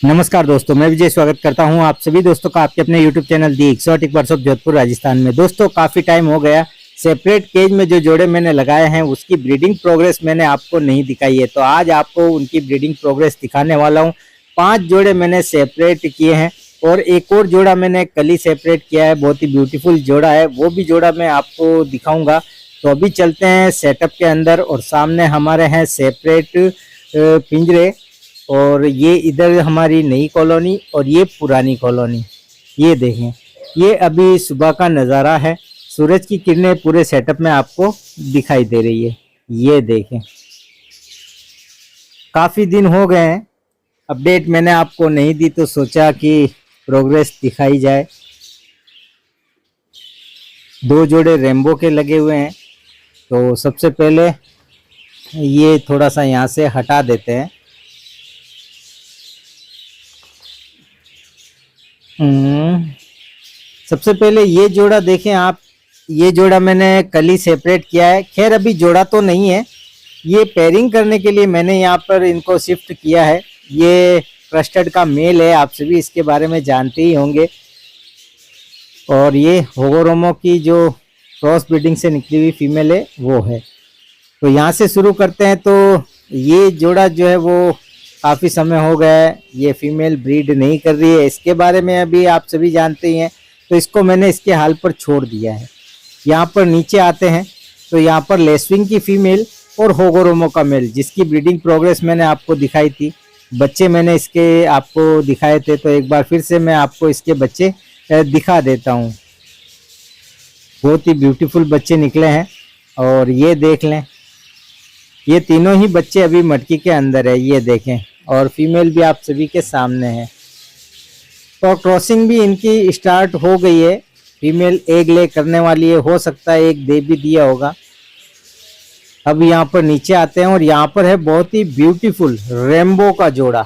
नमस्कार दोस्तों, मैं विजय स्वागत करता हूं आप सभी दोस्तों का आपके अपने YouTube चैनल दी एक्सोटिक वर्कशॉप जोधपुर राजस्थान में। दोस्तों काफ़ी टाइम हो गया सेपरेट केज में जो जोड़े मैंने लगाए हैं उसकी ब्रीडिंग प्रोग्रेस मैंने आपको नहीं दिखाई है, तो आज आपको उनकी ब्रीडिंग प्रोग्रेस दिखाने वाला हूं। 5 जोड़े मैंने सेपरेट किए हैं और एक और जोड़ा मैंने कल ही सेपरेट किया है, बहुत ही ब्यूटीफुल जोड़ा है, वो भी जोड़ा मैं आपको दिखाऊंगा। तो अभी चलते हैं सेटअप के अंदर और सामने हमारे हैं सेपरेट पिंजरे और ये इधर हमारी नई कॉलोनी और ये पुरानी कॉलोनी। ये देखें, ये अभी सुबह का नज़ारा है, सूरज की किरणें पूरे सेटअप में आपको दिखाई दे रही है। ये देखें, काफ़ी दिन हो गए हैं, अपडेट मैंने आपको नहीं दी तो सोचा कि प्रोग्रेस दिखाई जाए। 2 जोड़े रेम्बो के लगे हुए हैं, तो सबसे पहले ये थोड़ा सा यहाँ से हटा देते हैं। सबसे पहले ये जोड़ा देखें आप, ये जोड़ा मैंने कल ही सेपरेट किया है। खैर अभी जोड़ा तो नहीं है, ये पेयरिंग करने के लिए मैंने यहाँ पर इनको शिफ्ट किया है। ये क्रस्टेड का मेल है, आप सभी इसके बारे में जानते ही होंगे। और ये होगोरोमो की जो क्रॉस ब्रीडिंग से निकली हुई फीमेल है वो है। तो यहाँ से शुरू करते हैं। तो ये जोड़ा जो है वो काफ़ी समय हो गया है, ये फीमेल ब्रीड नहीं कर रही है, इसके बारे में अभी आप सभी जानते ही हैं। तो इसको मैंने इसके हाल पर छोड़ दिया है। यहाँ पर नीचे आते हैं तो यहाँ पर लेसविंग की फीमेल और होगोरोमो का मेल, जिसकी ब्रीडिंग प्रोग्रेस मैंने आपको दिखाई थी, बच्चे मैंने इसके आपको दिखाए थे। तो एक बार फिर से मैं आपको इसके बच्चे दिखा देता हूँ। बहुत ही ब्यूटीफुल बच्चे निकले हैं और ये देख लें, ये तीनों ही बच्चे अभी मटकी के अंदर है, ये देखें। और फीमेल भी आप सभी के सामने है। तो क्रॉसिंग भी इनकी स्टार्ट हो गई है, फीमेल एग ले करने वाली है, हो सकता है एक दे भी दिया होगा। अब यहाँ पर नीचे आते हैं और यहाँ पर है बहुत ही ब्यूटीफुल रेम्बो का जोड़ा।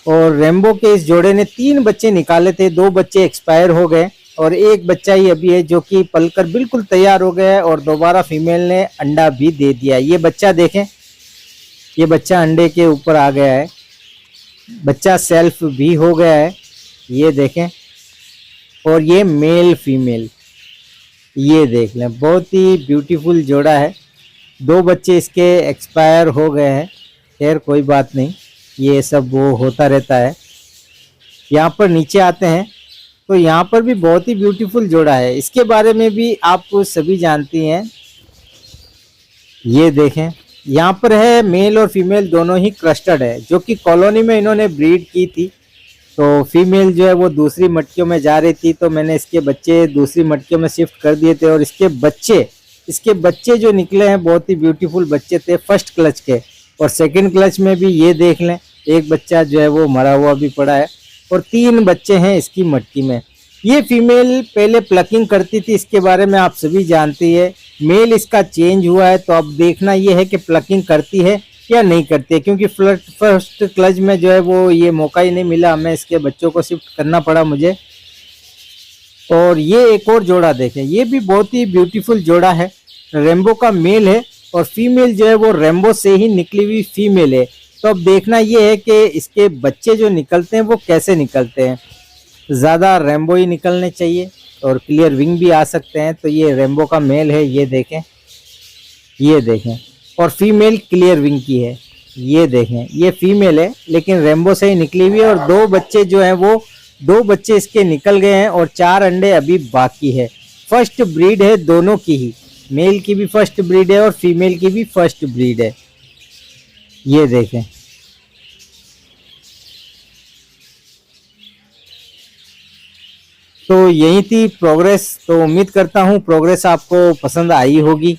और रेम्बो के इस जोड़े ने 3 बच्चे निकाले थे, 2 बच्चे एक्सपायर हो गए और एक बच्चा ही अभी है जो कि पलकर बिल्कुल तैयार हो गया है और दोबारा फीमेल ने अंडा भी दे दिया। ये बच्चा देखें, ये बच्चा अंडे के ऊपर आ गया है, बच्चा सेल्फ भी हो गया है, ये देखें। और ये मेल फीमेल, ये देख लें, बहुत ही ब्यूटीफुल जोड़ा है। 2 बच्चे इसके एक्सपायर हो गए हैं, खैर कोई बात नहीं, ये सब वो होता रहता है। यहाँ पर नीचे आते हैं तो यहाँ पर भी बहुत ही ब्यूटीफुल जोड़ा है, इसके बारे में भी आप सभी जानती हैं। ये देखें, यहाँ पर है मेल और फीमेल दोनों ही क्रस्टेड है, जो कि कॉलोनी में इन्होंने ब्रीड की थी। तो फीमेल जो है वो दूसरी मटकियों में जा रही थी, तो मैंने इसके बच्चे दूसरी मटकियों में शिफ्ट कर दिए थे। और इसके बच्चे जो निकले हैं बहुत ही ब्यूटीफुल बच्चे थे फर्स्ट क्लच के। और सेकंड क्लच में भी ये देख लें, एक बच्चा जो है वो मरा हुआ भी पड़ा है और 3 बच्चे हैं इसकी मटकी में। ये फीमेल पहले प्लकिंग करती थी, इसके बारे में आप सभी जानती है। मेल इसका चेंज हुआ है, तो अब देखना ये है कि प्लकिंग करती है या नहीं करती है, क्योंकि फर्स्ट क्लच में जो है वो ये मौका ही नहीं मिला, हमें इसके बच्चों को शिफ्ट करना पड़ा मुझे। और ये एक और जोड़ा देखें, ये भी बहुत ही ब्यूटीफुल जोड़ा है, रेम्बो का मेल है और फीमेल जो है वो रेम्बो से ही निकली हुई फीमेल है। तो अब देखना ये है कि इसके बच्चे जो निकलते हैं वो कैसे निकलते हैं। ज़्यादा रेम्बो ही निकलने चाहिए और क्लियर विंग भी आ सकते हैं। तो ये रेम्बो का मेल है, ये देखें, ये देखें। और फीमेल क्लियर विंग की है, ये देखें, ये फीमेल है लेकिन रेम्बो से ही निकली हुई है। और 2 बच्चे जो हैं वो 2 बच्चे इसके निकल गए हैं और 4 अंडे अभी बाकी है। फर्स्ट ब्रीड है दोनों की ही, मेल की भी फर्स्ट ब्रीड है और फीमेल की भी फर्स्ट ब्रीड है, ये देखें। तो यही थी प्रोग्रेस। तो उम्मीद करता हूँ प्रोग्रेस आपको पसंद आई होगी।